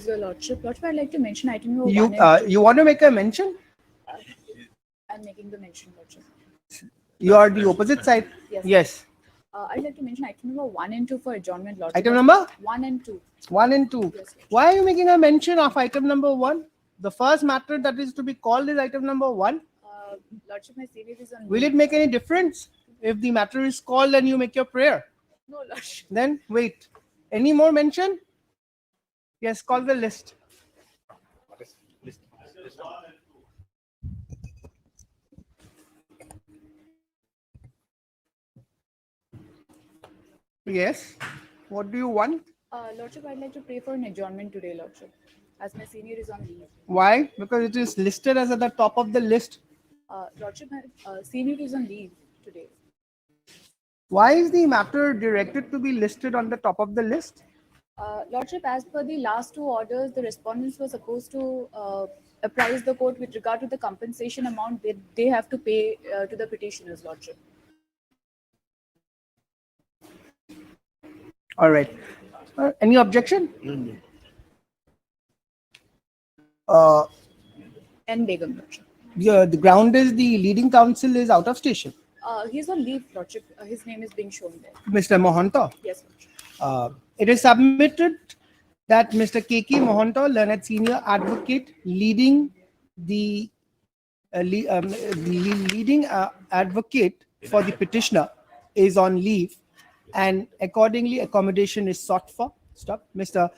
Your Lordship. Lordship, I'd like to mention item number You 1 and 2. you want to make a mention? I'm making the mention, Lordship. You are the opposite side. Yes. Yes. I'd like to mention item number 1 and 2 for adjournment, Lordship. Item number 1 and 2. 1 and 2. Yes, Lordship. Why are you making a mention of item number 1? The first matter that is to be called is item number 1. Lordship, my senior is on Will leave. it make any difference if the matter is called and you make your prayer? No, Lordship. Then wait. Any more mention? Yes, call the list. Yes. What do you want? Lordship, I'd like to pray for an adjournment today, Lordship, as my senior is on leave. Why? Because it is listed as at the top of the list. Lordship, my senior is on leave today. Why is the matter directed to be listed on the top of the list? Lordship, as per the last 2 orders, the respondents were supposed to apprise the court with regard to the compensation amount that they have to pay to the petitioners, Lordship. All right. Any objection? And Begum, Lordship. Yeah, the ground is the leading counsel is out of station. He's on leave, Lordship. His name is being shown there. Mr. Mohanto. Yes, Lordship. It is submitted that Mr. K.K. Mohanto, learned senior advocate, leading the leading advocate for the petitioner, is on leave, and accordingly accommodation is sought for. Stop. Mr.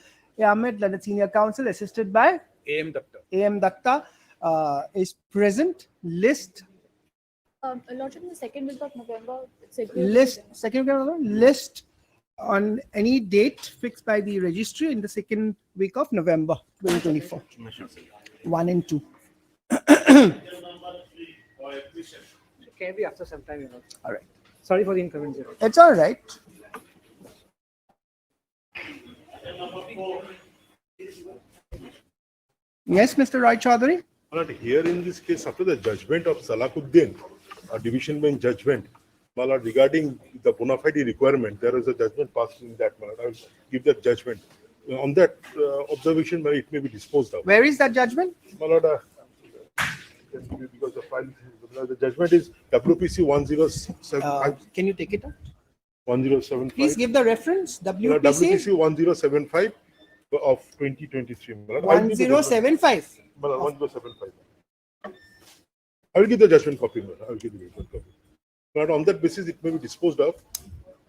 Ahmed, learned senior counsel, assisted by A.M. Datta. A.M. Datta, is present. List Lordship, in the second week of November, list on any date fixed by the registry in the second week of November 2024. 1 and 2. Can be after some time, you know. All right. Sorry for the inconvenience. It's all right. Yes, Mr. Roy Chaudhary. But here in this case, after the judgment of Salakuddin, a division bench judgment, Malad, regarding the bona fide requirement, there is a judgment passed in that Malad. I will give that judgment. On that observation, Malad, it may be disposed of. Where is that judgment? Malad, because the file, the judgment is WPC 1075. Can you take it out? 1075. Please give the reference. WPC WPC 1075 of 2023. Malad. 1075. Malad, 1075. I will give the judgment copy. Malad. I will give the judgment copy. But on that basis, it may be disposed of.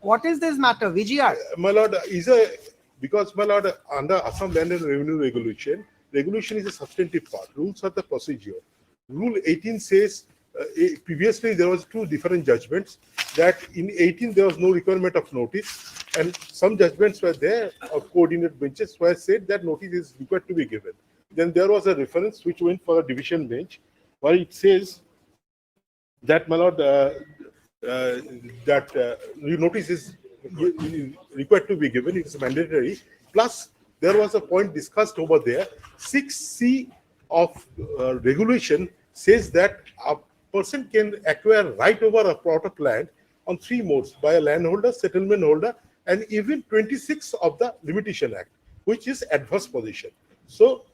What is this matter? VGR. My lord, because my lord, under Assam Land and Revenue Regulation, regulation is a substantive part. Rules are the procedure. Rule 18 says previously there was 2 different judgments that in 18 there was no requirement of notice, and some judgments were there of coordinate benches where said that notice is required to be given. Then there was a reference which went for a division bench where it says that my lord, notice is required to be given, it is mandatory. Plus, there was a point discussed over there. 6C of regulation says that a person can acquire right over a plot of land on 3 modes: by a landholder, settlement holder, and even 26 of the Limitation Act, which is adverse possession. So,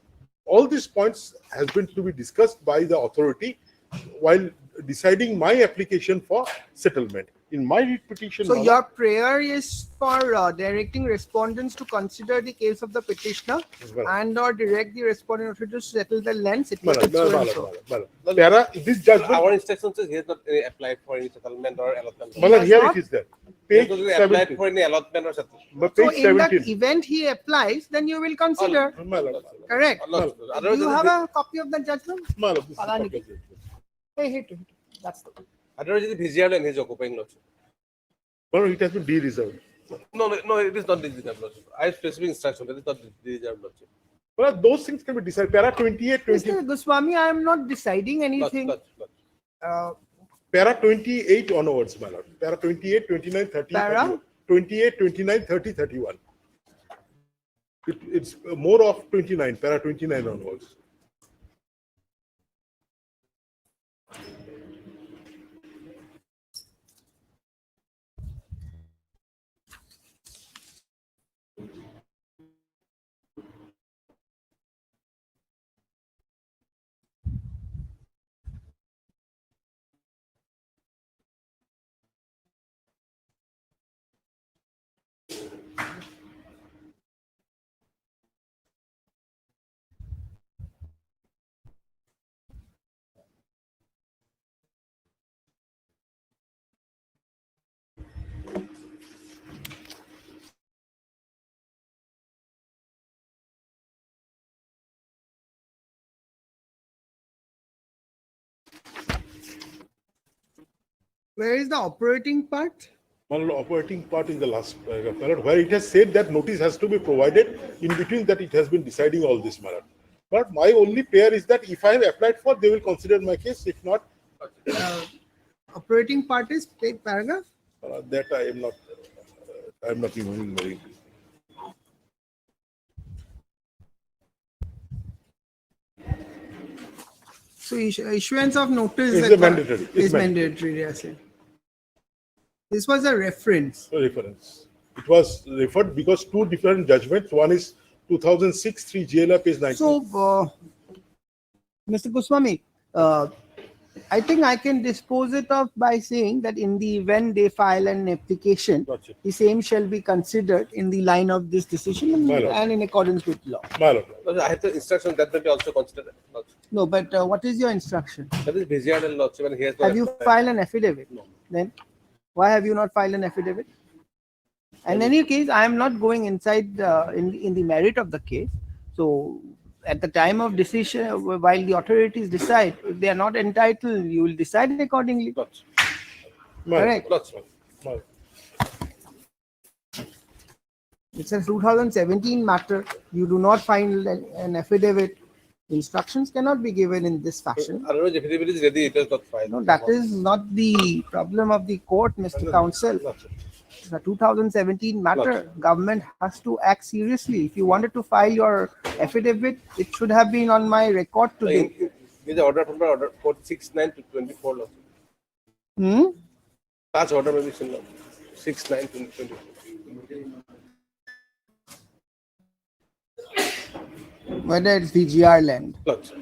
all these points has been to be discussed by the authority while deciding my application for settlement. In my petition, So your prayer is for directing respondents to consider the case of the petitioner and or direct the respondent to settle the land situated so and so. This judgment, Our instruction says he has not applied for any settlement or allotment. here not? it is there. He has Page not applied 17. for any allotment or settlement. But So page in that 17. event he applies, then you will consider. Correct. Do Otherwise, you have a copy of the judgment? Malad, Hey, that's the otherwise, the VGR land is occupying lordship. it has been de-reserved. No, it is not reserved lordship. I have specific instruction. That is not reserved lordship. Well, those things can be decided. Para 28, 20, Mr. Goswami, I am not deciding anything. para 28 onwards, my lord. Para 28, 29, 30, Para? 31. 28, 29, 30, 31. It's more of 29, para 29 onwards. Where is the operating part? One operating part in the last paragraph, my lord, where it has said that notice has to be provided. In between that, it has been deciding all this, my lord. But my only prayer is that if I have applied for, they will consider my case. If not, Operating part is paragraph. that I am not. I am not remembering very. So issuance of notice Is a mandatory. It's Is mandatory. Yes. This was a reference. Reference. It was referred because two different judgments. One is 2006 3 JLR page 19. So, Mr. Goswami, I think I can dispose it of by saying that in the event they file an application, Gotcha. the same shall be considered in the line of this decision My lord. and in accordance with law. My lord. Lordship, I have the instruction that may be also considered. Lordship. No, but what is your instruction? That is Vizier and Lordship, and he has not Have you applied. filed an affidavit? No. Then why have you not filed an affidavit? In any case, I am not going inside in the merit of the case. So at the time of decision, while the authorities decide, if they are not entitled, you will decide accordingly. Lordship. My Correct. lord. My lord. It's a 2017 matter. You do not find an affidavit. Instructions cannot be given in this fashion. Otherwise, if it is ready, it is not filed. No, that is not the problem of the court, Mr. Counsel. Lordship. It's a 2017 matter. Lordship. Government has to act seriously. If you wanted to file your affidavit, it should have been on my record today. In the order from order 69 to 24. Lordship. Hmm? Last order may be similar. 69 to 24. Whether it's VGR land. Lordship.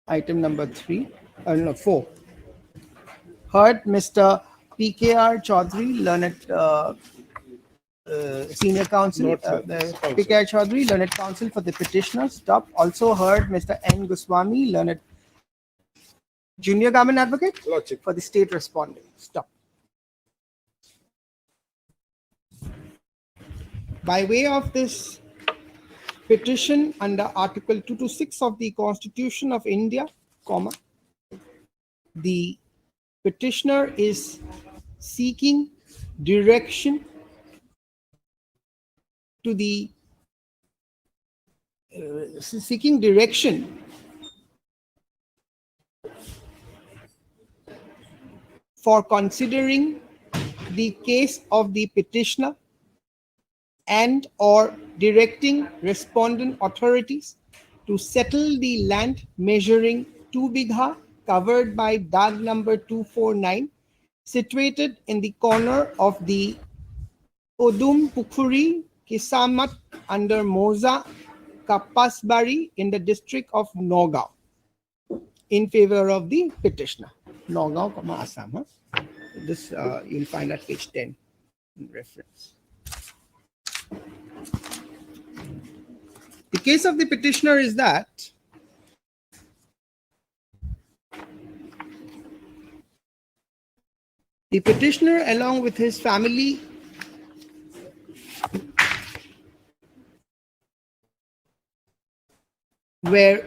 Item number 4. Heard Mr. PKR Chaudhary, learned senior counsel, Not, sir. Counsel. PKR Chaudhary, learned counsel for the petitioner. Stop. Also heard Mr. N. Goswami, learned junior government advocate Lordship. for the state respondent. Stop. By way of this petition under Article 226 of the Constitution of India, the petitioner is seeking direction to the for considering the case of the petitioner and or directing respondent authorities to settle the land measuring 2 bigha covered by DAG number 249 situated in the corner of the Odum Pukhuri Kisamat under Moza Kapasbari in the district of Nagaon in favor of the petitioner. Nagaon, Assam. Huh? This you'll find at page 10 in reference. The case of the petitioner is that the petitioner, along with his family, were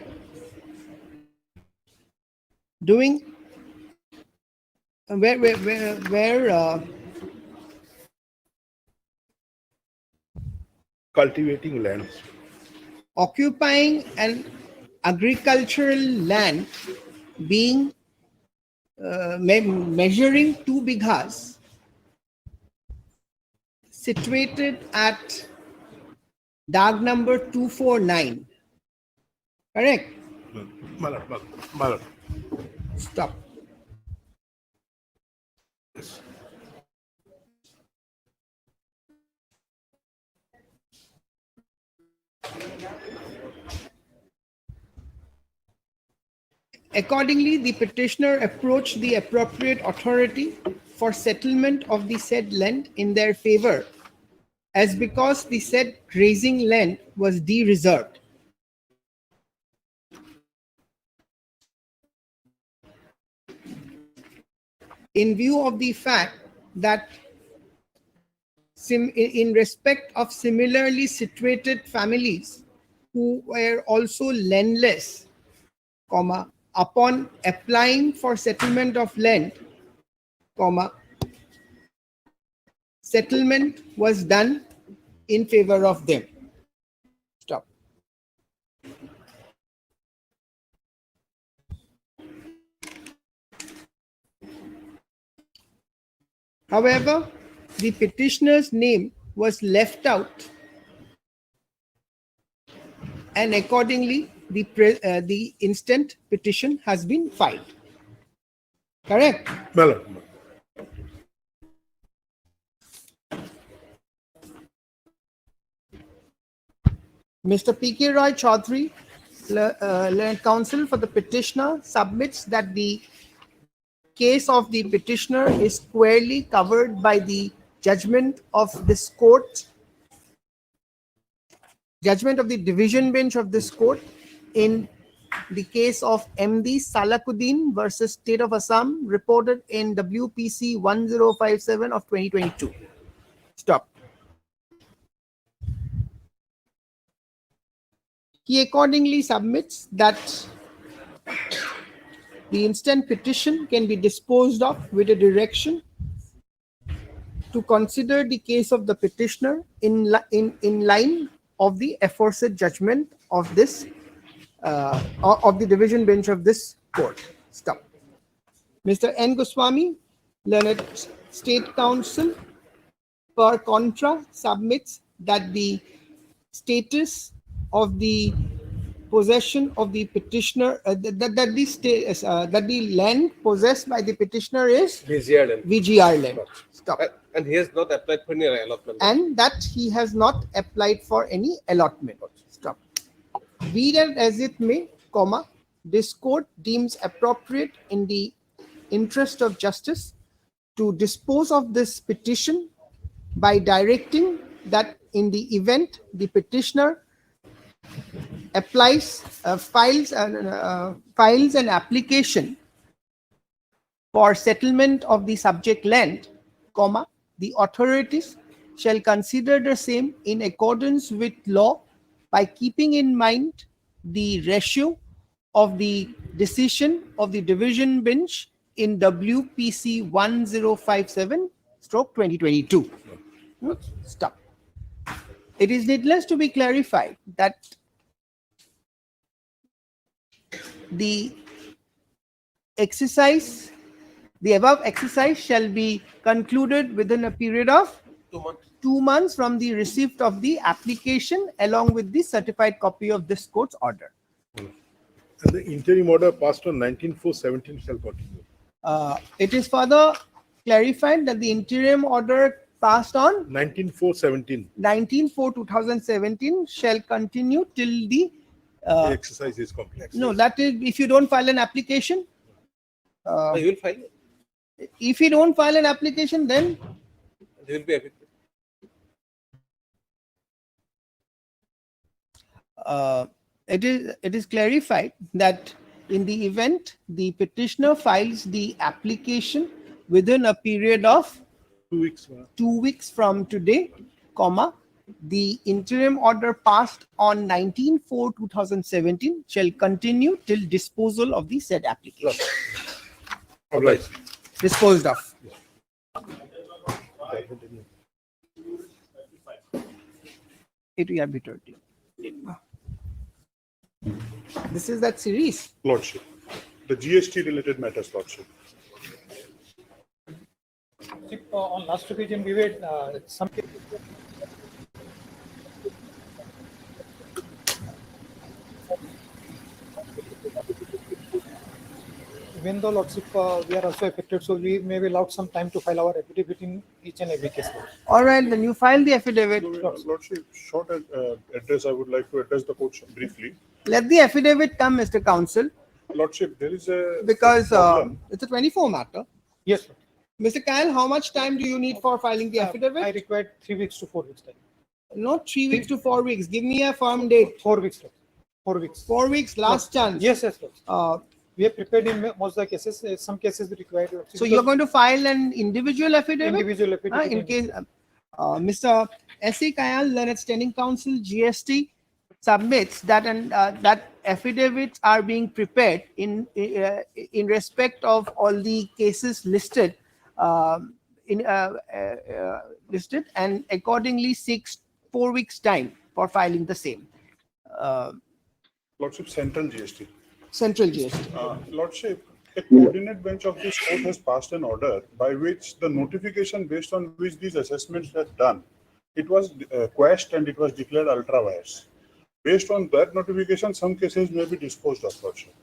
doing Cultivating lands. occupying an agricultural land being measuring 2 bighas situated at DAG number 249. Correct? My lord. My lord. Stop. Yes. Accordingly, the petitioner approached the appropriate authority for settlement of the said land in their favor, as because the said grazing land was de-reserved. In view of the fact that in respect of similarly situated families, who were also landless, comma, upon applying for settlement of land, comma, settlement was done in favor of them. Stop. However, the petitioner's name was left out, and accordingly, the instant petition has been filed. Correct? Well, Mr. P.K. Roy Chaudhary, Learned Counsel for the petitioner, submits that the case of the petitioner is squarely covered by the judgment of this court, judgment of the division bench of this court in the case of MD Salakuddin versus State of Assam, reported in WPC 1057 of 2022. Stop. He accordingly submits that the instant petition can be disposed of with a direction to consider the case of the petitioner in line of the aforesaid judgment of this of the division bench of this court. Stop. Mr. N. Goswami, Learned State Counsel, per contra, submits that the status of the possession of the petitioner, that the land possessed by the petitioner is VGR land. VGR land. Stop. And he has not applied for any allotment. And that he has not applied for any allotment. Stop. Be that as it may, comma, this court deems appropriate in the interest of justice to dispose of this petition by directing that in the event the petitioner files an application for settlement of the subject land, comma, the authorities shall consider the same in accordance with law by keeping in mind the ratio of the decision of the division bench in WPC 1057/2022. Stop. It is needless to be clarified that the above exercise shall be concluded within a period of 2 months. 2 months from the receipt of the application along with the certified copy of this court's order. and the interim order passed on 19/4/17 shall continue. It is further clarified that the interim order passed on 19/4/17. 19/4/2017 shall continue till the The exercise is complex. no, that is if you don't file an application. You will file it. If you don't file an application, then They will be affected. it is clarified that in the event the petitioner files the application within a period of 2 weeks. 2 weeks from today, comma, the interim order passed on 19/4/2017 shall continue till disposal of the said application. Right. Disposed of. It we are bitter. This is that series. Lordship. The GST related matters, Lordship. On last occasion, we were some. Even though Lordship, we are also affected, so we may be allowed some time to file our affidavit in each and every case. All right, then you file the affidavit. Lordship, short address, I would like to address the court briefly. Let the affidavit come, Mr. Counsel, Lordship, there is a because problem. it's a 24 matter. Yes, sir. Mr. Kyle, how much time do you need for filing the I affidavit? required 3 weeks to 4 weeks time. Not 3 weeks to 4 weeks. Give me a firm date. 4 weeks. Sir. 4 weeks. 4 weeks, last chance. Yes, yes, sir. Uh, We have prepared in most of the cases. Some cases we required. so you're going to file an individual affidavit? individual affidavit. In case Mr. S.A. Kayal, Learned Standing Counsel, GST, submits that that affidavits are being prepared in respect of all the cases listed listed, and accordingly seeks 4 weeks time for filing the same. Lordship, Central GST. Central GST. Lordship, a coordinate bench of this court has passed an order by which the notification based on which these assessments were done, it was quashed and it was declared ultra vires. Based on that notification, some cases may be disposed of, Lordship.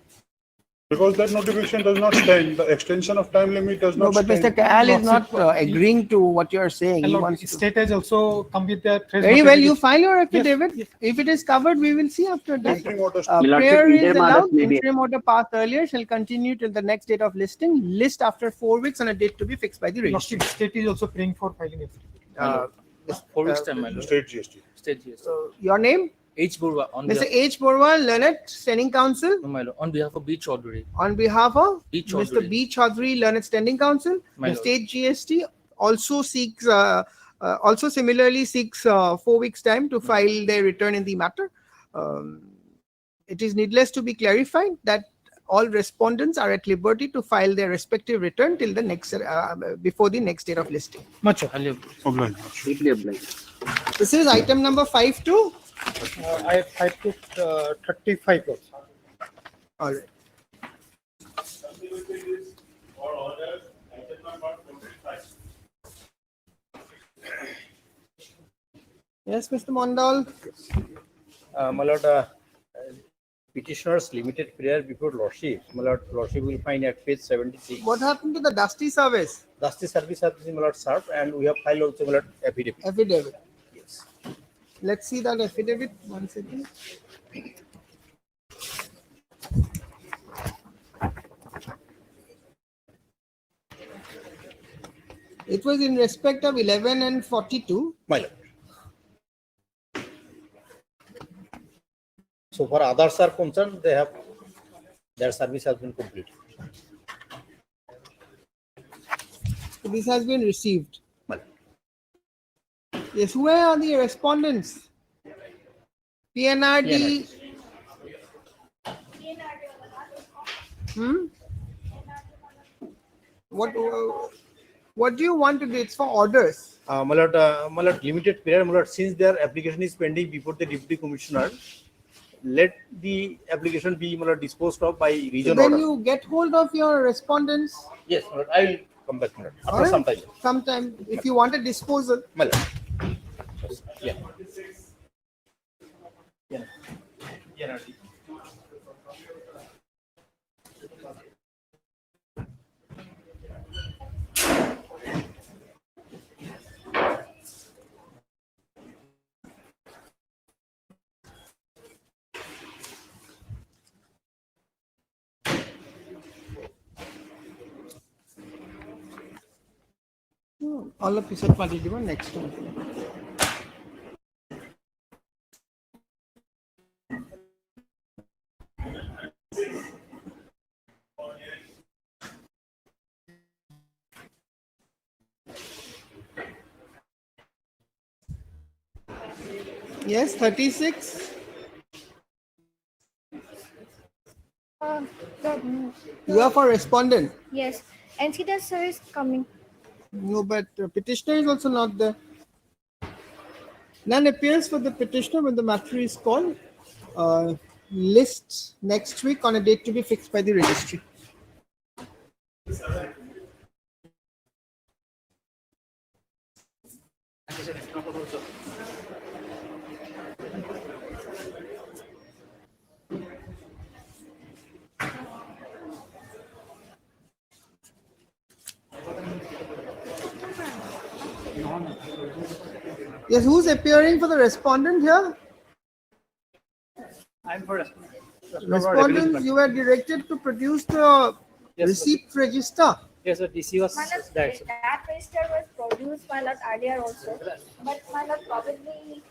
Because that notification does not stand, the extension of time limit does No, not but stand. Mr. Kaal is not Lordship, agreeing to what you are saying. And He Lord, wants to. state has also come with their. Very well, you file your Yes, affidavit. yes. If it is covered, we will see after that. Interim orders. Prayer is interim orders allowed. may be- Interim order passed earlier shall continue till the next date of listing. List after 4 weeks on a date to be fixed by the registry. Lordship, state is also praying for filing affidavit. 4 weeks time, my lord. State GST. State GST. So your name, H. Burwa on Mr. behalf, H. Borwa, learned standing counsel. no, my lord, on behalf of B. Chaudhary. On behalf of B. Mr. Chaudhary. B. Chaudhary, learned standing counsel. My The lord. state GST also seeks, also similarly seeks 4 weeks time to file their return in the matter. It is needless to be clarified that all respondents are at liberty to file their respective return till the next, before the next date of listing. Much. Highly approved. Obliged, Lordship. Deeply obliged. This is item number 5.2. I put 35 also. All right. Yes, Mr. Mondal. My lord, petitioner's limited prayer before Lordship. My lord, Lordship will find at page 76. What happened to the dusty service Dusty service has been, my lord, served, and we have filed also, my lord, affidavit. affidavit? Yes. Let's see that affidavit. 1 second. It was in respect of 11 and 42. My lord. So far others are concerned, they have, their service has been completed. This has been received. My lord. Yes, where are the respondents? PNRD. Hmm? What do you want to do? It's for orders. My lord, limited prayer, my lord, since their application is pending before the deputy commissioner, let the application be, my lord, disposed of by So region then order. you get hold of your respondents. Yes, my lord, I will come back, my lord, All after right? some time. Sometime, if you want a disposal. My lord. Yeah. Yeah. All of you party given next one. Yes, 36. You are for respondent. Yes, NCDS sir is coming. No, but petitioner is also not there. None appears for the petitioner when the matter is called. List next week on a date to be fixed by the registry. Yes, who's appearing for the respondent here? I'm for Respondents, you were directed to produce the Yes, receipt register. Yes, sir, DC was My lord, that. that register was produced, my lord, earlier also. But my lord, probably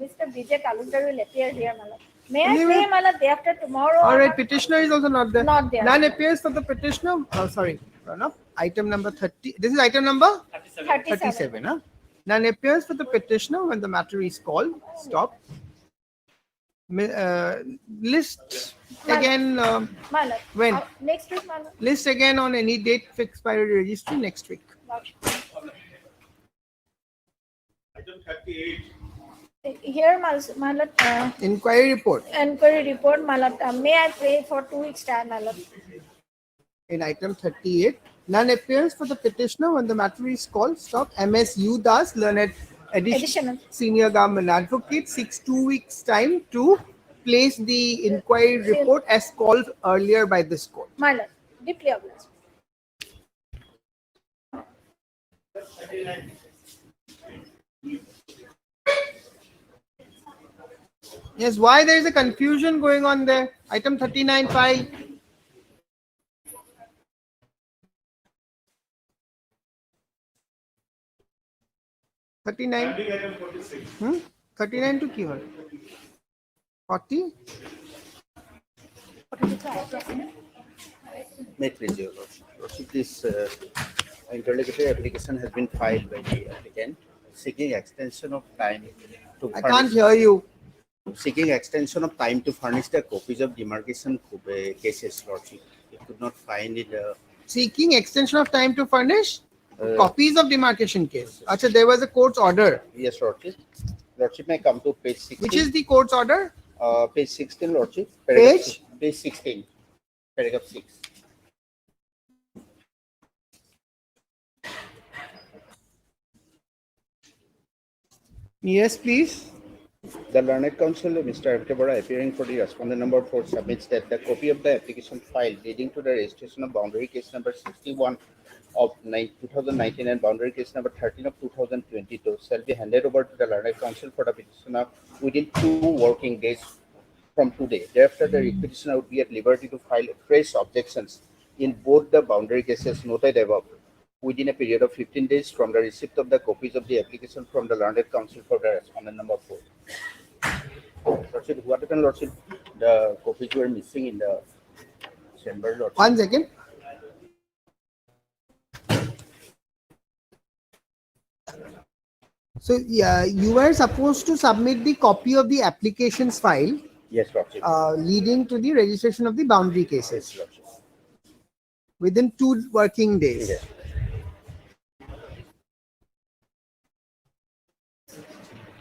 Mr. Vijay Kalundar will appear here, my lord. May I Anyway. say, my lord, day after tomorrow? All or right, not? petitioner is also not there. Not there. None appears for the petitioner. Oh, sorry, Pranav. Item number 30. This is item number 37. 37. Huh? None appears for the petitioner when the matter is called. Stop. List My lord. again, My lord. when? Next week, my lord. List again on any date fixed by the registry next week. Here, my lord, Inquiry report. inquiry report, my lord. May I pray for 2 weeks time, my lord? In item 38, none appears for the petitioner when the matter is called. Stop. MS U Das, learned Additional. senior government advocate, seeks 2 weeks time to place the inquiry report as called earlier by this court. My lord, deeply obliged. Yes, why there is a confusion going on there? Item 39 file. Hmm? 39 to কি হয়? 40? May please, Your Lordship. Lordship, this interlocutory application has been filed by the applicant seeking extension of time to I can't hear you. seeking extension of time to furnish the copies of demarcation cases, Lordship. It could not find it. Seeking extension of time to furnish copies of demarcation case. Acha, there was a court's order. Yes, Lordship. Lordship may come to page 16. Which is the court's order? Page 16, Lordship. Page? Page 16, paragraph 6. Yes, please. The learned counsel, Mr. M.K. Bora, appearing for the respondent number 4, submits that the copy of the application file leading to the registration of boundary case number 61 of 2019 and boundary case number 13 of 2022 shall be handed over to the learned counsel for the petitioner within 2 working days from today. Thereafter, the petitioner would be at liberty to file fresh objections in both the boundary cases noted above within a period of 15 days from the receipt of the copies of the application from the learned counsel for the respondent number 4. Lordship, what happened, Lordship? The copies were missing in the chamber, Lordship. 1 second. So, yeah, you were supposed to submit the copy of the applications file Yes, Lordship. leading to the registration of the boundary cases Yes, Lordship. within 2 working days. Yes.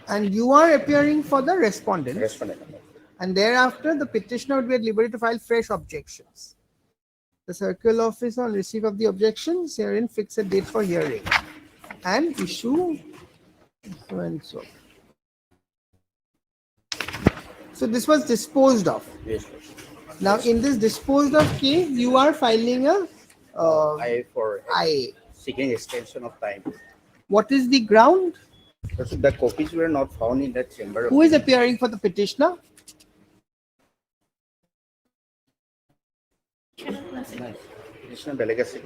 And you are appearing for the respondent. Respondent number. And thereafter, the petitioner would be at liberty to file fresh objections. The circle office on receipt of the objections herein fix a date for hearing and issue so and so. So this was disposed of. Yes, Lordship. Now in this disposed of case, you are filing a I for I. seeking extension of time. What is the ground? Lordship, the copies were not found in the chamber. Who is appearing for the petitioner? Petitioner delegacy.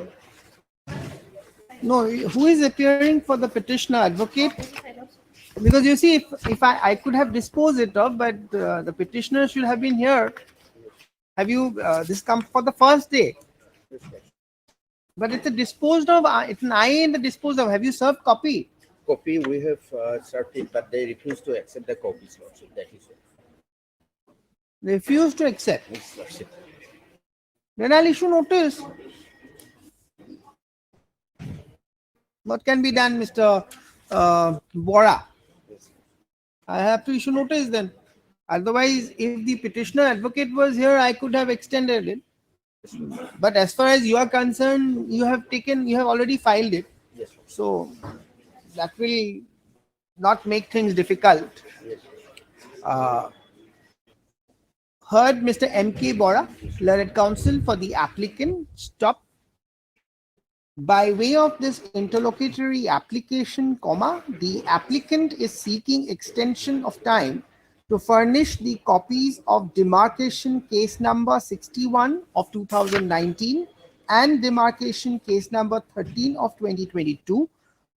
No, who is appearing for the petitioner? Advocate? Because you see, if I could have disposed it of, but the petitioner should have been here. Have you, this come for the first day? But it's a disposed of, it's an I in the disposed of. Have you served copy? Copy we have served it, but they refuse to accept the copies, Lordship. That is it. Refuse to accept. Yes, Lordship. Then I'll issue notice. What can be done, Mr. Bora? I have to issue notice then. Otherwise, if the petitioner advocate was here, I could have extended it. But as far as you are concerned, you have already filed it. Yes, So that will not make things difficult. Heard Mr. M.K. Bora, learned counsel for the applicant, stop. By way of this interlocutory application, the applicant is seeking extension of time to furnish the copies of demarcation case number 61 of 2019 and demarcation case number 13 of 2022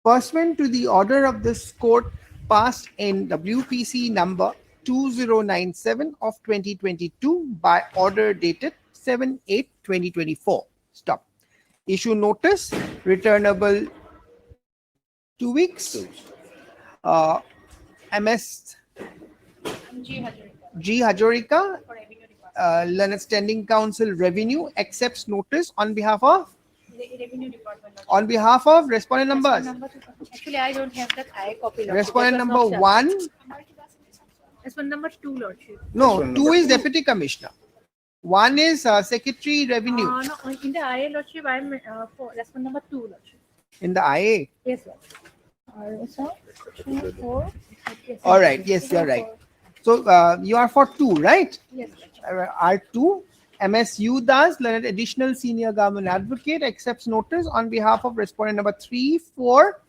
pursuant to the order of this court passed in WPC number 2097 of 2022 by order dated 7/8/2024. Stop. Issue notice, returnable 2 weeks. MS G. Hajorika, Learned Standing Council Revenue, accepts notice on behalf of Revenue Department. respondent numbers. Actually, I don't have that I copy. Lordship. Respondent That was number not shared. 1. Respondent number 2, Lordship. No, Respondent 2 number is 2. Deputy Commissioner. 1 is Secretary Revenue. No, in the IA, Lordship, I'm for respondent number 2, Lordship. In the IA. Yes, Lordship. So, 2, 4. Yes, All right. Yes, you're right. So you are for 2, right? Yes, Lordship. R2. MSU Das, Learned Additional Senior Government Advocate, accepts notice on behalf of respondent number 3, 4.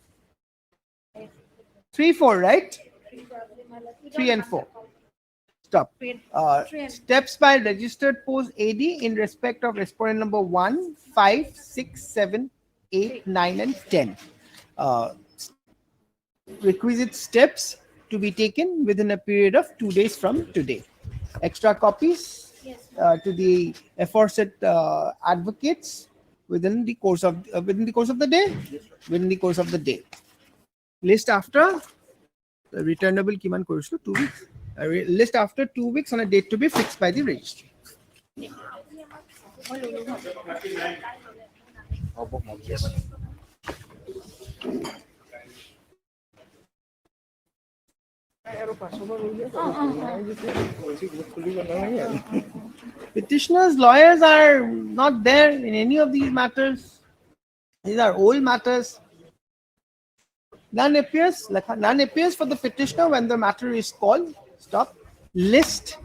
3, 4, right? 3 and 4. Stop. Steps by registered post AD in respect of respondent number 1, 5, 6, 7, 8, 9, and 10. Requisite steps to be taken within a period of 2 days from today. Extra copies to the aforesaid advocates within the course of the day. Within the course of the day. List after returnable kiman course 2 weeks. List after 2 weeks on a date to be fixed by the registry. Petitioners' lawyers are not there in any of these matters. These are old matters. None appears for the petitioner when the matter is called. Stop. List.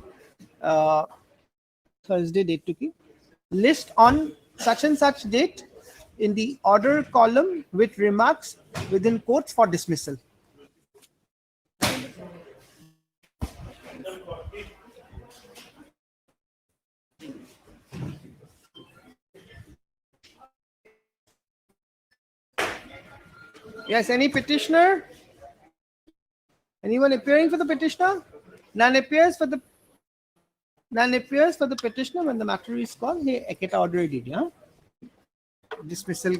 Thursday date to keep. List on such and such date in the order column with remarks within quotes for dismissal. Yes, any petitioner? Anyone appearing for the petitioner? None appears for the petitioner when the matter is called. Hey, eketa order did, yeah? Dismissal.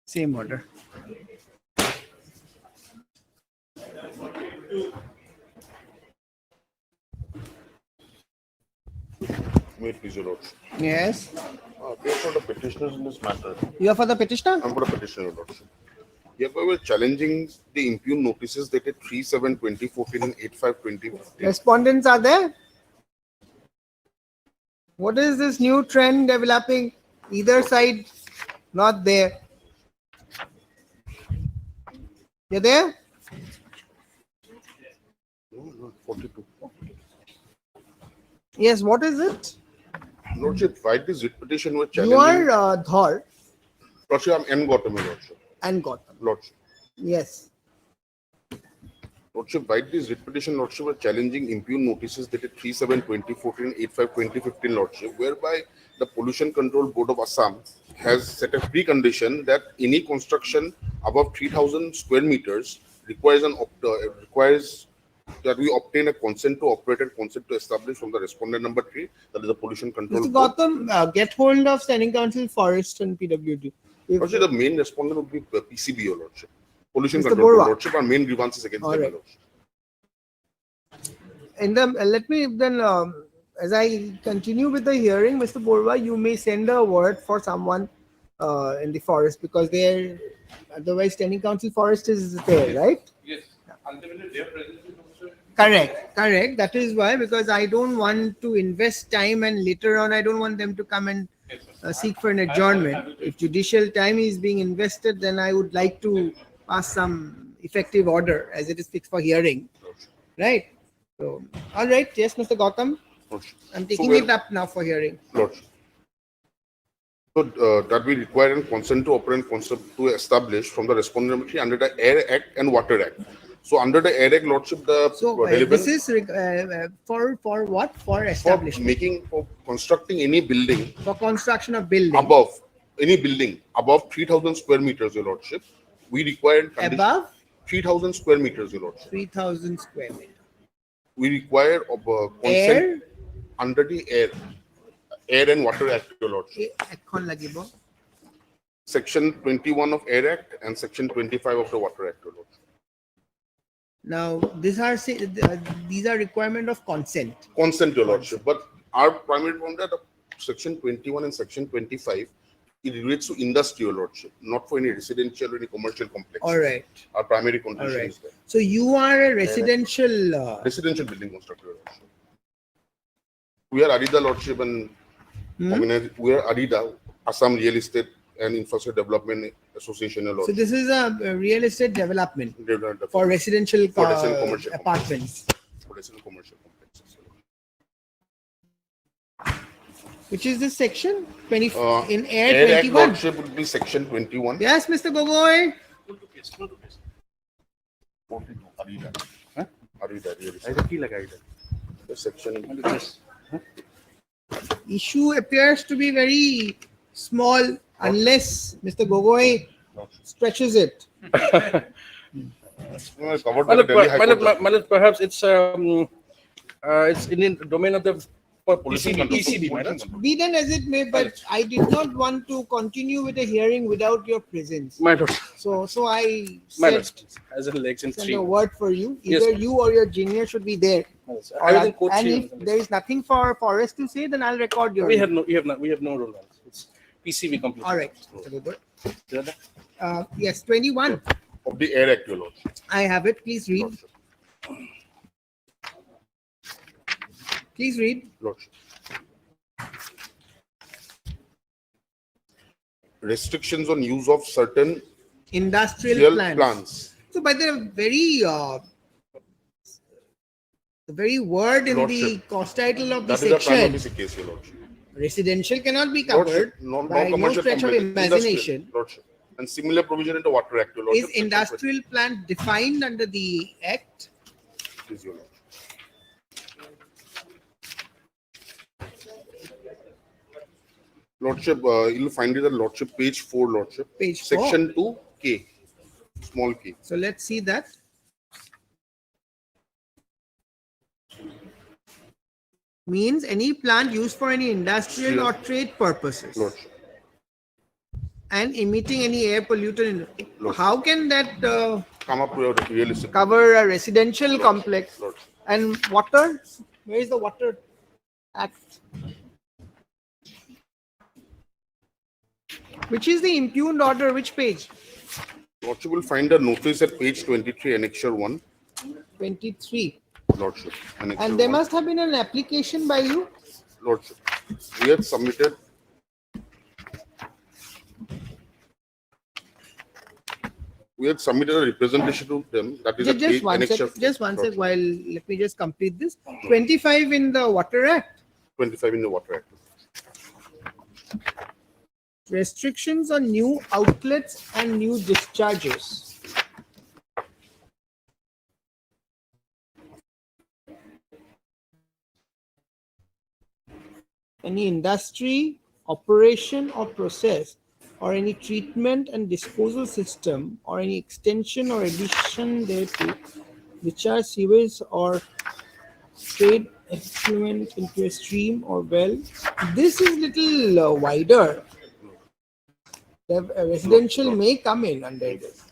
Same order. Wait, please, Your Lordship. Yes. Based on the petitioners in this matter, You are for the petitioner? I'm for the petitioner, Your Lordship. Hereby we're challenging the impugned notices dated 3/7/2014 and 8/5/2015. Respondents are there? What is this new trend developing? Either side not there. You're there? No, 42. Yes, what is it? Lordship, why this writ petition were You challenging? are Dhar Lordship, I'm N. Gautam, Your Lordship. and Gotham. Lordship. Yes. Lordship, why this writ petition, Lordship, were challenging impugned notices dated 3/7/2014, 8/5/2015, Lordship, whereby the Pollution Control Board of Assam has set a precondition that any construction above 3,000 square meters requires that we obtain a consent to operate and consent to establish from the respondent number 3, that is the Pollution Control Mr. Board. Gotham, get hold of Standing Council Forest and PWD. If- Lordship, the main respondent would be PCB, Your Lordship. Pollution Mr. Control Board, Borwa. Lordship, our main grievances against All them, right. Your Lordship. In the let me then as I continue with the hearing, Mr. Borwa, you may send a word for someone in the forest because they're otherwise Standing Council Forest is there, right? Yes. Ultimately, their presence is also. Correct. That is why, because I don't want to invest time and later on I don't want them to come and seek for an adjournment. If judicial time is being invested, then I would like to pass some effective order as it is fixed for hearing. Right? So, all right. Yes, Mr. Gotham. Lordship. I'm So taking we're- it up now for hearing. Lordship. So that we require and consent to operate and consent to establish from the respondent number 3 under the Air Act and Water Act. So under the Air Act, Lordship, the So relevant this is for what? For for establishment. for constructing any building For construction of building. above any building above 3,000 square meters, Your Lordship, we require and condition- Above 3,000 square meters, Your Lordship. 3,000 square meters. We require consent Air under the air Air and Water Act, Your Lordship. এখন লাগিব Section 21 of Air Act and Section 25 of the Water Act, Your Lordship. now these are requirement of consent. Consent, Your Lordship. But our primary point that Section 21 and Section 25, it relates to industry, Your Lordship, not for any residential or any commercial complex. All right, Our primary condition all right. is that. So you are a residential Residential building constructor, Your Lordship. We are Adida, Lordship, and we are Adida, Assam Real Estate and Infrastructure Development Association, Your so Lordship. this is a real estate development Development for residential For residential commercial apartments, for residential commercial complexes. Your Lordship. which is this section 20 in Air air Act, 21. Lordship, would be Section 21. Yes, Mr. Gogoi. 42, Adida. Adida, Real Estate. The section. Issue appears to be very small unless Mr. Gogoi stretches it. Covered by the Delhi High Court. My lord, perhaps it's in the domain of the policy control. ECB, madam. Be then as it may, but I did not want to continue with the hearing without your presence. My lord, So I my said lord, as in election send 3. a word for you. Yes. Either you or your junior should be there. I was in court And three. if there is nothing for Forest to say, then I'll record your. We have no role. It's PCV complete. All right, Mr. Gogoi. Jada? Yes, 21. Of the Air Act, Your Lordship. I have it. Please read. Lordship. Please read. Lordship. Restrictions on use of certain Industrial fuel plants. plants. So by the very word in the Lordship. cost title of the That is a prima section, facie case, Your Lordship. residential cannot be covered Lordship, by no commercial stretch of complex, imagination. industrial, Lordship. And similar provision in the Water Act, Your Lordship. Is industrial plant defined under the Act? Please, Your Lordship. Lordship, you'll find it at Lordship, page 4, Lordship. Page 4. Section 2, K, small k. So let's see that. Means any plant used for any industrial or trade purposes Lordship. and emitting any air pollutant. Lordship. How can that Come up to a realistic. cover a residential complex Lordship. and water? Where is the Water Act? Which is the impugned order? Which page? Lordship will find a notice at page 23, Annexure 1, 23. Lordship. Annexure And there 1. must have been an application by you. Lordship. We had submitted. We had submitted a representation to them. That is a Just page one sec. annexure. Just one sec. Lordship. While let me just complete this. 25 in the Water Act. 25 in the Water Act. Restrictions on new outlets and new discharges. Any industry, operation or process, or any treatment and disposal system, or any extension or addition thereto, which are sewage or trade effluent into a stream or well. This is little wider. The residential may come in under this,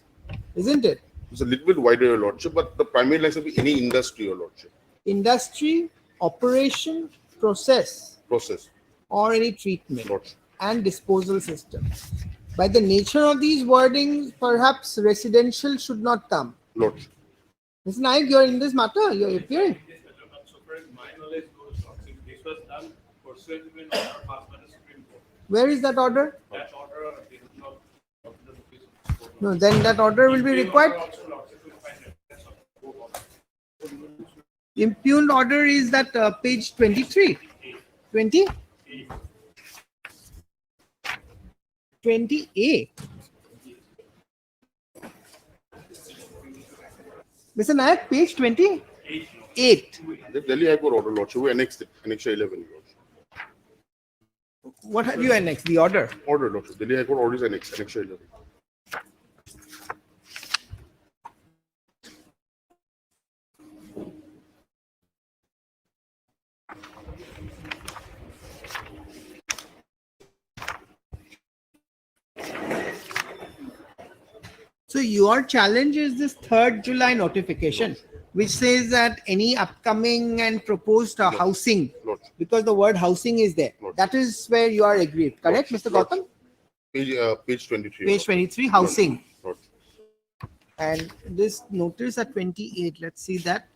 isn't it? It's a little bit wider, Your Lordship, but the primary license will be any industry, Your Lordship. Industry, operation, process, or any treatment Lordship. and disposal system. By the nature of these wordings, perhaps residential should not come. Lordship. Mr. Naik, you're in this matter, you're appearing. This was done pursuant to an order passed by the Supreme Court. Where is that order? That order is not. No, then that order will be required. Impugned order is that page 23. 20? 20A. Mr. Nayak, page 28. The Delhi High Court order, Lordship, we annexed it, Annexure 11, Lordship. What have you annexed? The order? Order, Lordship. Delhi High Court order is annexed, Annexure 11. So your challenge is this 3rd July notification, which says that any upcoming and proposed housing, Lordship. because the word housing is there. Lordship. That is where you are aggrieved, correct, Mr. Lordship. Gautam? Page 23. Page 23, housing. Lordship. And this notice at 28, let's see that.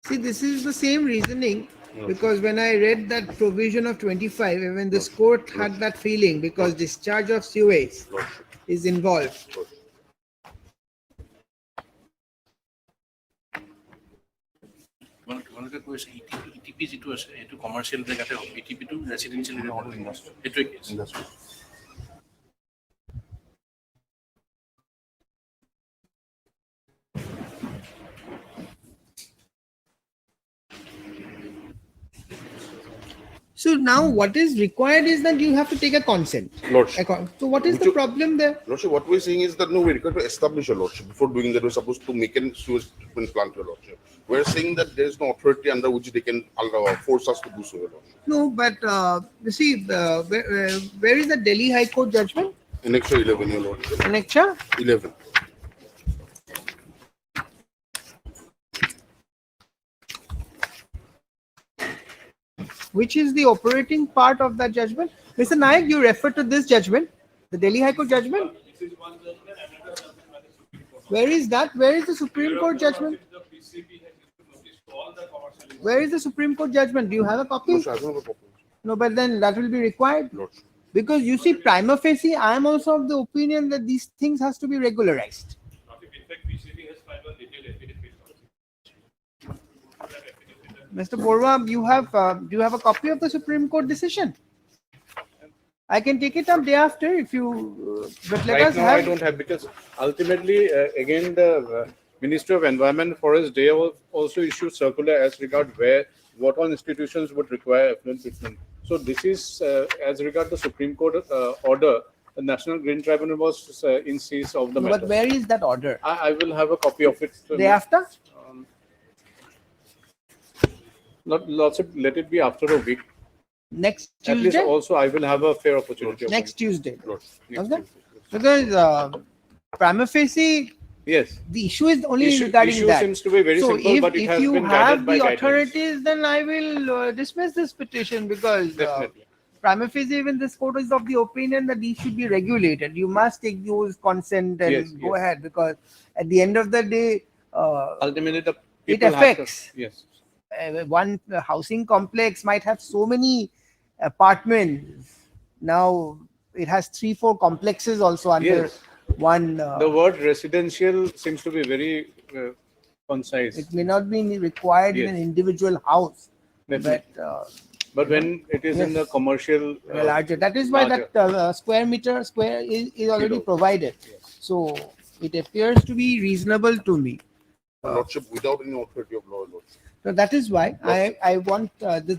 See, this is the same reasoning, because when I read that provision of 25, even this court had that feeling, because discharge of sewage Lordship. is involved. তোমালোকে কৈছে ETP যিটো আছে এইটো commercial জেগাতে হ'ব, ইটিপিটো residential area হ'ব, সেইটোৱে case. Industry. So now what is required is that you have to take a consent. Lordship. So what is the problem there? Lordship, what we're saying is that no, we're required to establish a lordship. Before doing that, we're supposed to make a sewage treatment plant, your lordship. We're saying that there is no authority under which they can force us to do so, your lordship. No, but you see, where is the Delhi High Court judgment? Annexure 11, your lordship. Annexure 11. Which is the operating part of that judgment? Mr. Nayak, you refer to this judgment, the Delhi High Court judgment? Where is that? Where is the Supreme Court judgment? Where is the Supreme Court judgment? Do you have a copy? Lordship, I don't have a copy. No, but then that will be required. Lordship. Because you see, prima facie, I am also of the opinion that these things has to be regularized. Mr. Borwa, do you have a copy of the Supreme Court decision? I can take it up day after if you. But let Right us now, I have. don't have, because ultimately, again, the Ministry of Environment and Forest, they have also issued circular as regard what all institutions would require effluent treatment. So this is as regard the Supreme Court order. The National Green Tribunal was in cease of the matter. But where is that order? I will have a copy of it. Day after? Not lots of, let it be after a week. Next At least Tuesday? also I will have a fair opportunity. of Next it. Tuesday. Next Okay. Tuesday. Because prima facie, Yes. the issue is only Issue regarding that. seems to be very So simple, but it if has you been have guided by the guidelines. authorities, then I will dismiss this petition, because Definitely. prima facie, even this court is of the opinion that these should be regulated. You must take those consent and Yes, go yes. ahead, because at the end of the day, Ultimately, the it people have to- affects. Yes. One housing complex might have so many apartments. Now it has 3-4 complexes also under Yes. one. The word residential seems to be very concise. It may not be required in Yes. an individual house, Definitely. but But when it is in yes. the commercial, larger. That is why larger. that square is already Kilo. provided. So it appears to be reasonable to me. Lordship, without any authority of law, Lordship. So that is why I want.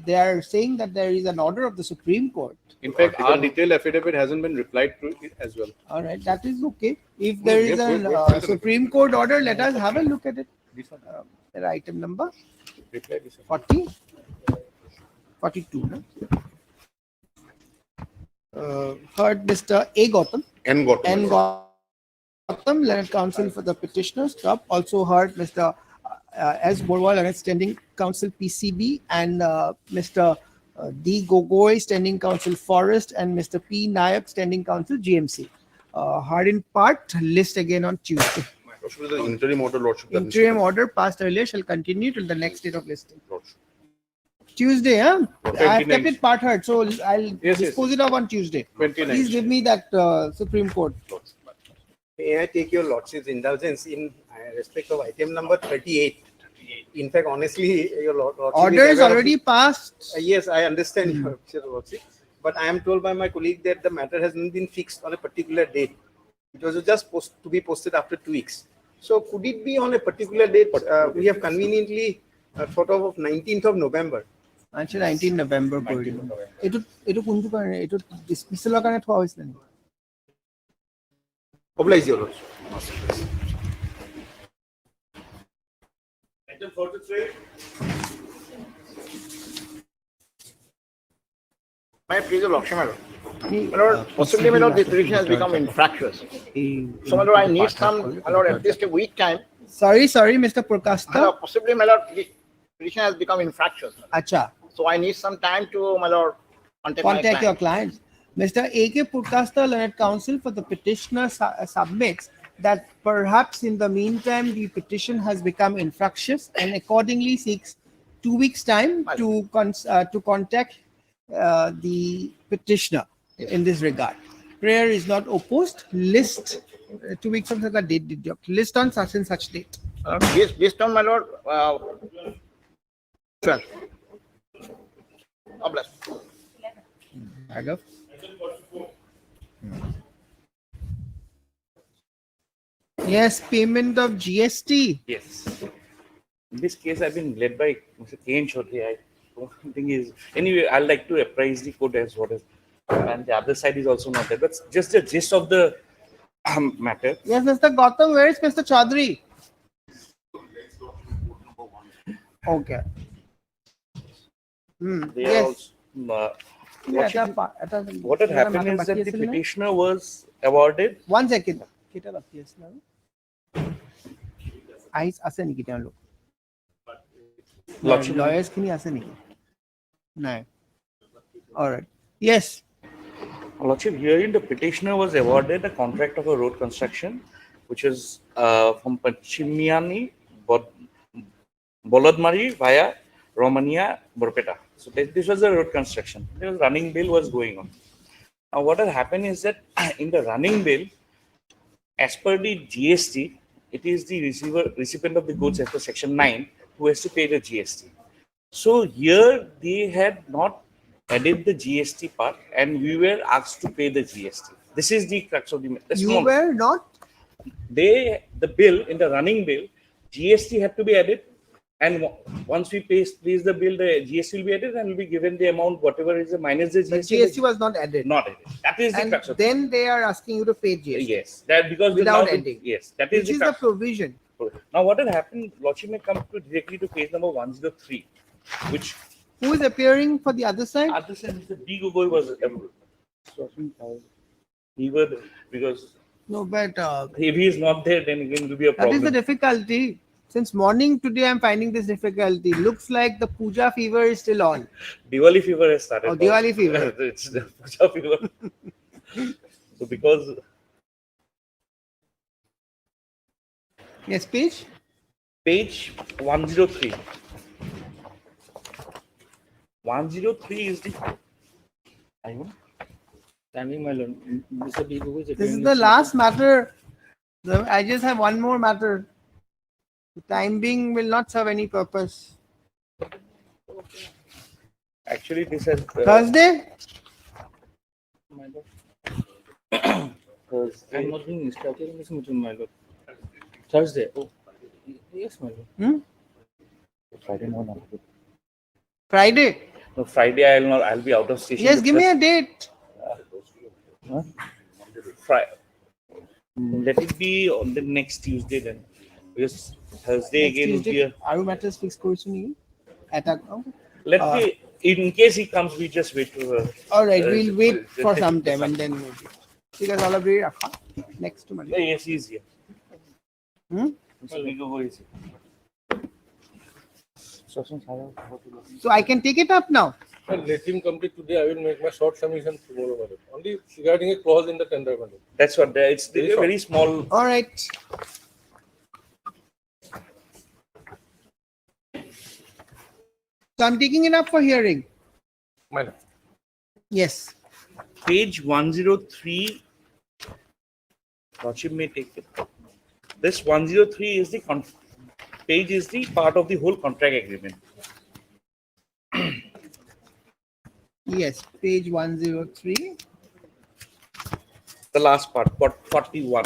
They are saying that there is an order of the Supreme Court. in fact, our detailed affidavit hasn't been replied to as well. All right, that is okay. If there is Yes, a Supreme Court order, let us have a look at it. The item number Reply this. 40, 42. No? Heard Mr. A. Gautam. And got N. Gautam, Learned Counsel for the petitioners. Top. Also heard Mr. S. Borwal, Learned Standing Counsel PCB, and Mr. D. Gogoi, Standing Council Forest, and Mr. P. Nayak, Standing Council GMC. Hard in part, list again on Tuesday. Lordship, the interim order, Lordship. that needs to Interim be- order passed earlier shall continue till the next date of listing. Lordship. Tuesday, huh? I have kept 29th. it part heard, so I'll Yes, dispose it off on Tuesday. 29th. Please give me that Supreme Court. May I take your lordship's indulgence in respect of item number 38? In fact, honestly, your lordship Order is aware of already it. passed. Yes, I understand your lordship, but I am told by my colleague that the matter has not been fixed on a particular date. It was just to be posted after 2 weeks. So could it be on a particular date? We have conveniently thought of 19th of November. আচ্ছা 19 নৱেম্বৰ পৰিল এইটো কোনটো কাৰণে এইটো ডিসমিসলৰ কাৰণে থোৱা হৈছিল নেকি Oblige your lordship. Item 43. My please, Your Lordship, my lord. My lord, possibly, my lord, this petition has become infractious. So, my lord, I need some, my lord, at least a week time. sorry Mr. My Purkasta lord, possibly, my lord, this petition has become infractious. acha So, I need some time to, my lord, contact your my client. clients Mr. AK Purkasta Learned Counsel for the petitioner submits that perhaps in the meantime the petition has become infractious and accordingly seeks 2 weeks time to contact the petitioner in this regard. Prayer is not opposed. List 2 weeks from the date. List on such and such date. Based on, my lord, sir. God bless. Raghav. Yes, payment of GST. Yes. In this case, I've been led by Mr. Kane Chaudhary. I don't think is anyway. I'd like to apprise the court as what is, and the other side is also not there. But just the gist of the matter. Yes, Mr. Gautam, where is Mr. Chaudhary? Okay. They are Yes. also, Yeah, what had happened is that the petitioner was awarded. 1 second. কেইটা বাকি আছিল আৰু আইস আছে নেকি তেওঁলোক Lordship. lawyers খিনি আছে নেকি নাই alright yes Lordship, herein the petitioner was awarded a contract of a road construction, which is from Pachimiani, Bolodmari via Romania, Borpeta. So this was the road construction. The running bill was going on. Now what had happened is that in the running bill, as per the GST, it is the recipient of the goods as per section 9 who has to pay the GST. So here they had not added the GST part and we were asked to pay the GST. This is the crux of the matter. you were not The bill, in the running bill, GST had to be added, and once we place the bill, the GST will be added and will be given the amount, whatever is the minus the the GST. GST was not added Not added. That is the and crux of then they are asking you to pay GST yes, that because without now ending. Yes, that is which is the crux. provision Now what had happened, Lordship may come directly to case number 103, which who is appearing for the other side other side Mr. D. Gogoi was he were because no but if he is not there, then again it will be a that is problem. the difficulty since morning today I'm finding this difficulty looks like the puja fever is still on Diwali fever has started. Oh, Diwali fever. It's the Puja fever. So because yes page page 103. 103 is the Standing, my lord. Mr. B. Gogoi is this is the last matter I just have one more matter the time being will not serve any purpose actually this has Thursday Thursday. I'm not being instructed in this meeting, my lord. Thursday. Oh, yes, my lord. Friday no. Friday No, Friday I'll be out of station. yes give me a date Friday. Let it be on the next Tuesday then, because Thursday Next again will Tuesday, be a. আৰু matters fix কৰিছো নেকি এটা Let me, in case he comes, we just wait for. all right we'll wait for some time and then ঠিক আছে অলপ দেৰি ৰাখা next to Monday Yes, he's here. Mr. Nigogo is here. so I can take it up now And let him complete today. I will make my short submission tomorrow, madam. Only regarding a clause in the tender, madam. That's what, it's Very a very small. All right. So I'm taking it up for hearing. Madam. Yes. Page 103. Lordship may take it. This 103 is the page is the part of the whole contract agreement. Yes, page 103. The last part, 41.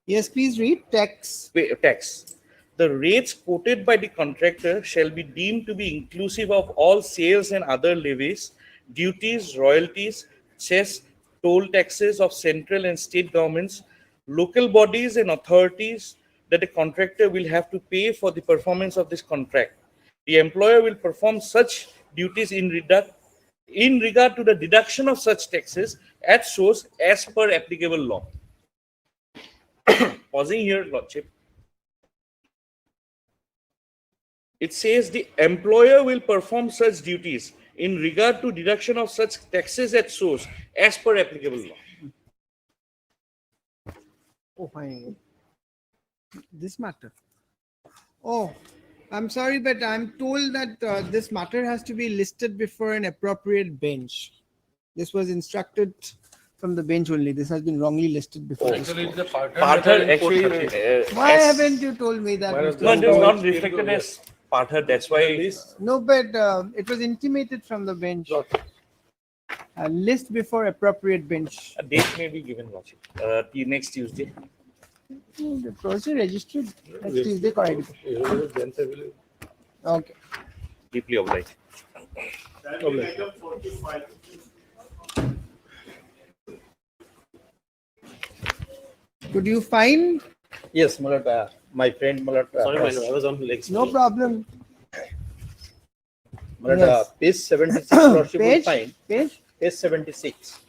Yes, please read text. Text. The rates quoted by the contractor shall be deemed to be inclusive of all sales and other levies, duties, royalties, cess, toll taxes of central and state governments, local bodies and authorities that the contractor will have to pay for the performance of this contract. The employer will perform such duties in regard to the deduction of such taxes at source as per applicable law. Pausing here, Lordship. It says the employer will perform such duties in regard to deduction of such taxes at source as per applicable law. Oh, fine. This matter. Oh, I'm sorry, but I'm told that this matter has to be listed before an appropriate bench. This was instructed from the bench only. This has been wrongly listed before. Actually, it's a partner. Partner, actually, Why haven't you told me that? Why Mr. no, it is Mondal? not reflected as partner. That's why. No, but it was intimated from the bench. A list before appropriate bench. A date may be given, Lordship. Next Tuesday. The process registered next Tuesday, correct? Okay. Deeply obliged. Could you find? Yes, Malad, my friend Malad. Sorry, madam, I was on legs. No problem. Malad, Yes. page 76, Lordship will Page? find. Page? Page 76.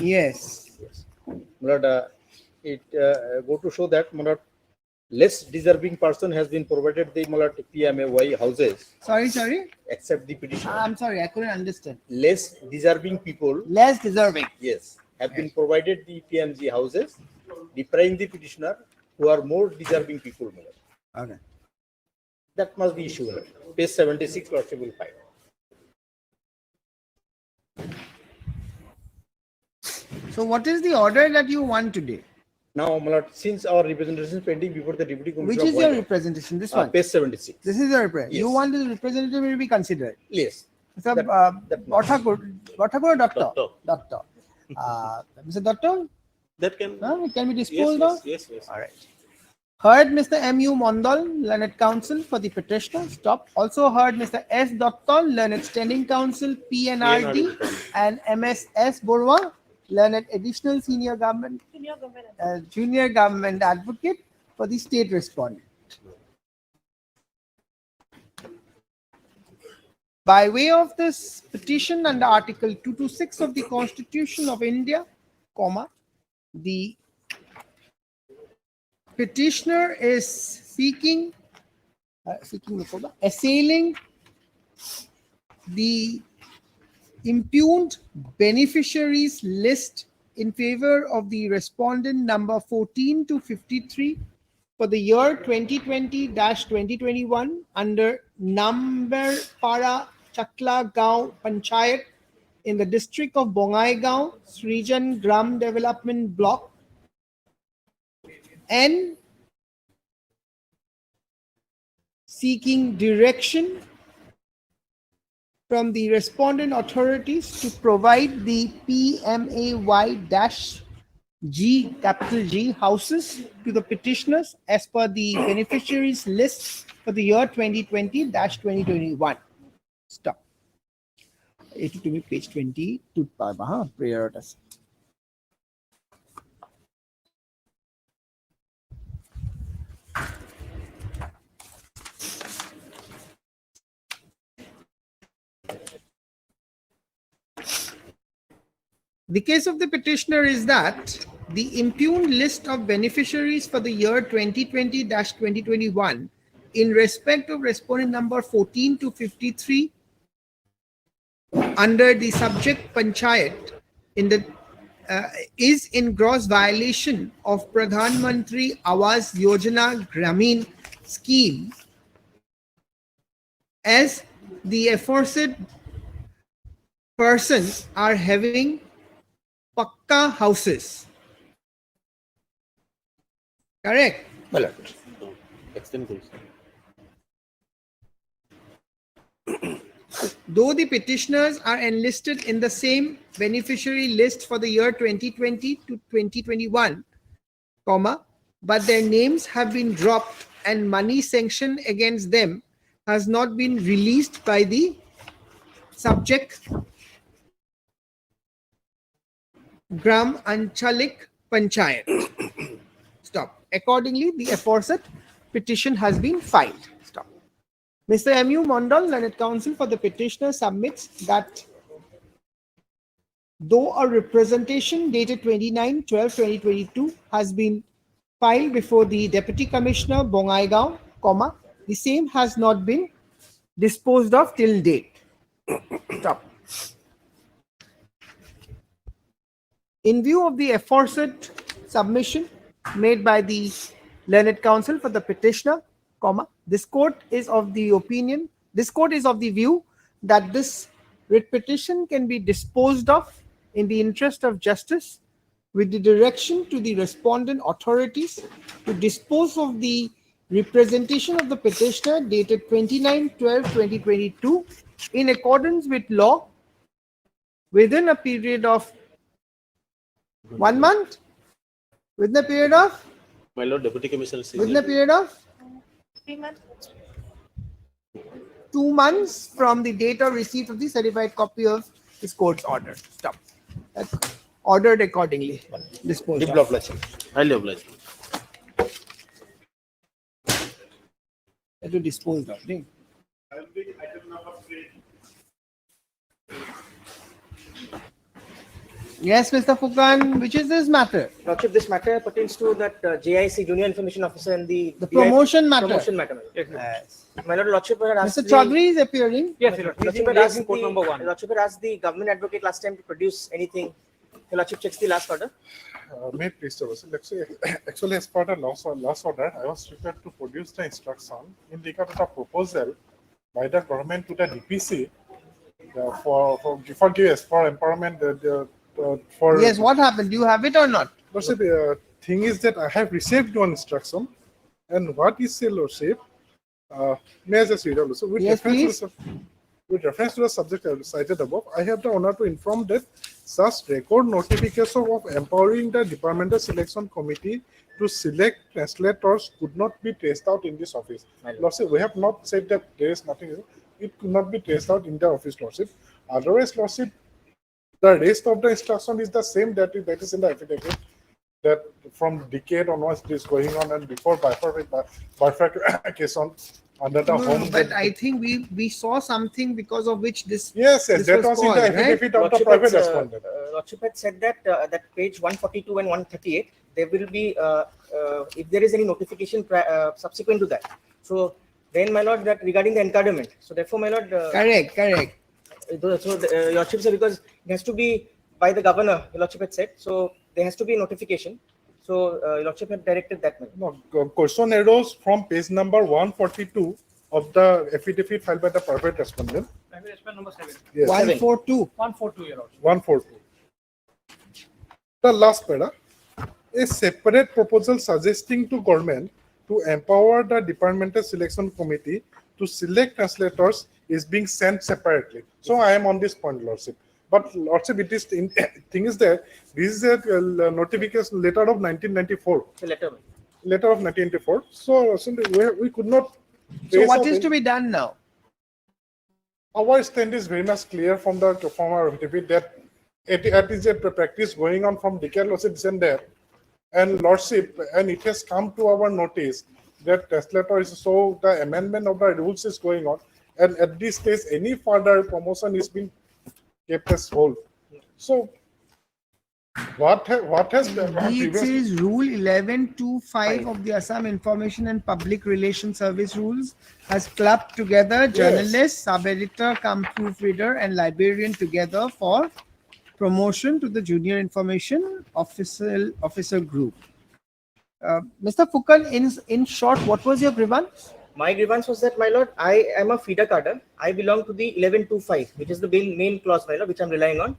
Yes. Malad, it go to show that Malad, less deserving person has been provided the Malad PMAY houses Sorry. except the petitioner. I'm sorry, I couldn't understand. Less deserving people, Less deserving. yes, have been provided the PMG houses, depriving the petitioner who are more deserving people. Malad. Okay. That must be issue. Malad. Page 76, Lordship will find. So what is the order that you want today? Now, Malad, since our representation is pending before the Deputy Commissioner. Which is of your Water, representation? This one? Page 76. This is your representative. You Yes. want the representative will be considered. Yes. So, that much. Bhattakur Doctor? Doctor. Doctor. Mr. Doctor, That can. it can be Yes, disposed of? yes. All right. Heard Mr. M.U. Mondal, Learned Counsel for the petitioner. Stop. Also heard Mr. S. Dottal, Learned Standing Counsel, PNRD, and M.S.S. Borwa, Learned Additional Junior Government Advocate for the state respondent. By way of this petition under Article 226 of the Constitution of India, the petitioner is assailing the impugned beneficiaries list in favor of the respondent number 14 to 53 for the year 2020-2021 under Namber Para Chakla Gaon Panchayat in the district of Bongaigaon, Srijan Gram Development Block, and seeking direction from the respondent authorities to provide the PMAY-G capital G houses to the petitioners as per the beneficiaries list for the year 2020-2021. Stop. It to me page 20 to prayer. The case of the petitioner is that the impugned list of beneficiaries for the year 2020-2021 in respect of respondent number 14 to 53 under the subject panchayat in the is in gross violation of Pradhan Mantri Awas Yojana Gramin scheme, as the aforesaid persons are having pakka houses. Correct? Though the petitioners are enlisted in the same beneficiary list for the year 2020 to 2021, comma, but their names have been dropped and money sanctioned against them has not been released by the subject Gram Anchalik Panchayat. Stop. Accordingly, the aforesaid petition has been filed. Stop. Mr. M.U. Mondal, Learned Counsel for the petitioner, submits that though a representation dated 29/12/2022 has been filed before the Deputy Commissioner Bongaigaon, comma, the same has not been disposed of till date. Stop. In view of the aforesaid submission made by the Learned Counsel for the petitioner, comma, this court is of the view that this writ petition can be disposed of in the interest of justice with the direction to the respondent authorities to dispose of the representation of the petitioner dated 29/12/2022 in accordance with law within a period of 1 month, within a period of, My Lord Deputy Commissioner, within a period of 3 months. 2 months from the date of receipt of the certified copy of this court's order. Stop. That's ordered accordingly. Disposed of. highly obliged. That will dispose of. Right? Yes, Mr. Fukan, which is this matter? Lordship, this matter pertains to that JIC Junior Information Officer and the promotion matter. Promotion matter. Yes. My Lord, Lordship had asked Mr. Chaudhary is appearing. Yes, Lordship had asked court number 1. Lordship had asked the government advocate last time to produce anything. The Lordship checks the last order. May I please tell us, actually, as part of last order, I was required to produce the instruction in regard to the proposal by the government to the DPC for empowerment. For Yes, what happened? Do you have it or not? Lordship, thing is that I have received one instruction, and what is say, Lordship? May I just read also? Yes, please. With reference to the subject cited above, I have the honor to inform that such record notification of empowering the Departmental Selection Committee to select translators could not be traced out in this office. Lordship, we have not said that there is nothing. It could not be traced out in the office, Lordship. Otherwise, Lordship, the rest of the instruction is the same that is in the affidavit, that from decade onwards this is going on, and before bifurcation under the home. But I think we saw something because of which this. Yes, this that was in called, the affidavit of the private respondent. Lordship had said that that page 142 and 138, there will be, if there is any notification subsequent to that. So then, my Lord, that regarding the encadrement. So therefore, my Lord. Correct. So the Lordship said, because it has to be by the governor, the Lordship had said, so there has to be a notification. So Lordship had directed that. No, question arose from page number 142 of the affidavit filed by the private respondent. Private respondent number 7. Yes. 142. 142, Your Lordship. 142. The last para, a separate proposal suggesting to government to empower the Departmental Selection Committee to select translators is being sent separately. So I am on this point, Lordship. But Lordship, it is thing is that this is a notification letter of 1994. The letter. Letter of 1994. So we could not. So what is to be done now? Our stand is very much clear from our affidavit that it is a practice going on from decade, Lordship, there. And Lordship, and it has come to our notice that translator is, so the amendment of the rules is going on, and at this stage any further promotion is being kept as whole. So What has It says Rule 1125 of the Assam Information and Public Relations Service Rules has clubbed together journalist, sub-editor, cum proofreader, and librarian together for promotion to the Junior Information Officer Group. Mr. Fukan, in short, what was your grievance? My grievance was that, my lord, I am a feeder cadre. I belong to the 1125, which is the main clause, my lord, which I'm relying on.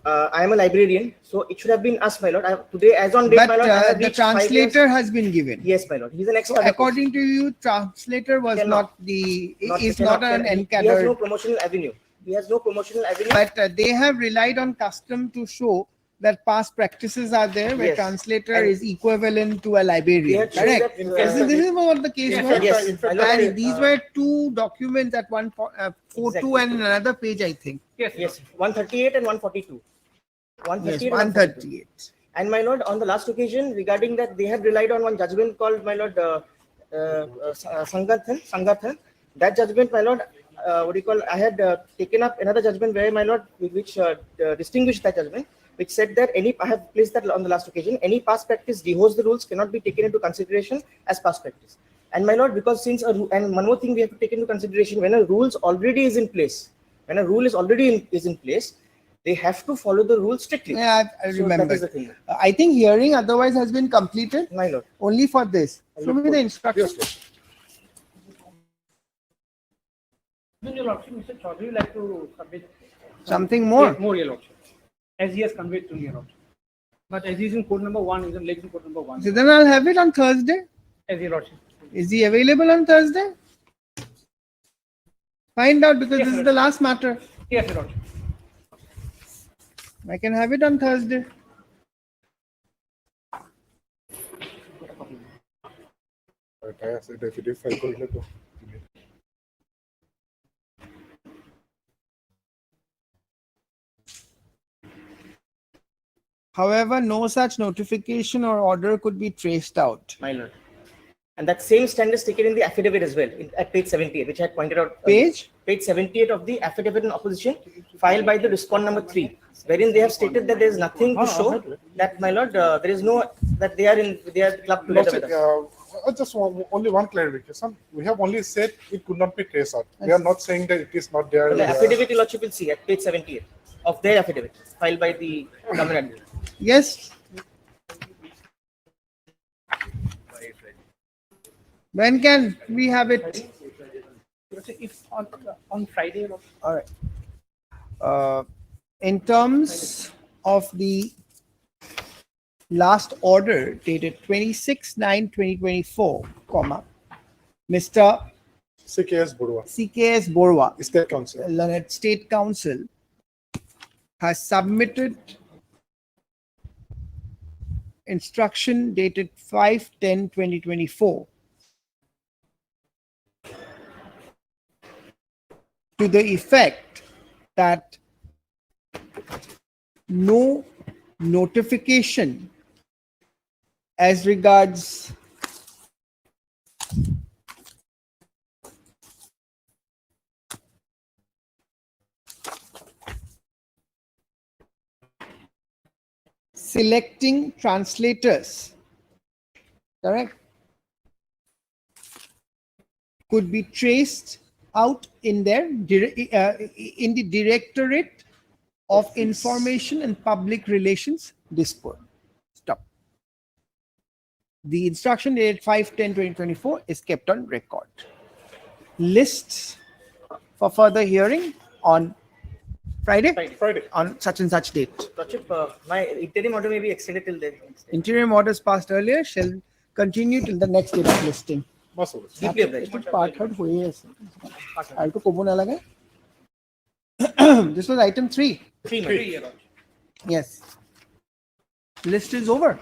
I am a librarian, so it should have been us, my lord. Today, as on date, But my lord, I have the reached 5 years. translator has been given. Yes, my lord. He's an So expert. according to you, translator was not an He has no encadred. promotional avenue. He has no promotional avenue. But they have relied on custom to show that past practices are there where Yes. translator And is equivalent to a they librarian. had shown Correct? that, This is what the case was. Yes. And these were two documents at one photo Exactly. and another page, I think. Yes, 138 and 142. Yes, 138 and 142. 138. And my lord, on the last occasion, regarding that, they had relied on one judgment called, my lord, Sangathan. That judgment, my lord, I had taken up another judgment where, my lord, which distinguished that judgment, which said that I have placed that on the last occasion, any past practice dehoes the rules cannot be taken into consideration as past practice. And my lord, because and one more thing we have to take into consideration, when a rules already is in place, when a rule is already in place, they have to follow the rules strictly. Yeah, I So remember. that is the thing. I think hearing otherwise has been completed. My lord. Only for this. Show me the instructions. Your Lordship, Mr. Chaudhary would like to submit Something more? More, Your Lordship, as he has conveyed to me, Your Lordship. But as he's in code number 1, he's in legs in code number 1. So then I'll have it on Thursday. As Your Lordship. Is he available on Thursday? Find out, because Yes, this is sir. the last matter. Yes, Your Lordship. I can have it on Thursday. However, no such notification or order could be traced out. My lord. And that same stand is taken in the affidavit as well, at page 78, which I had pointed out. Page? Page 78 of the affidavit in opposition, filed by the respondent number 3, wherein they have stated that there is nothing to show that, my lord, there is no, that they are clubbed together with us. Just only one clarification. We have only said it could not be traced out. We are not saying that it is not there. The affidavit, Your Lordship, will see at page 78 of their affidavit, filed by the government. Yes. When can we have it? If on Friday, Your Lordship. All right. In terms of the last order dated 26/9/2024, Mr. CKS Borua, CKS Borua, State Council. Learned State Council, has submitted instruction dated 5/10/2024 to the effect that no notification as regards selecting translators, correct, could be traced out in their in the Directorate of Information and Public Relations, Dispur. Stop. The instruction dated 5/10/2024 is kept on record. Lists for further hearing on Friday on such and such date. Lordship, my interim order may be extended till then. Interim orders passed earlier shall continue till the next date of listing. Deeply obliged. This was item 3. 3 months. Yes. List is over.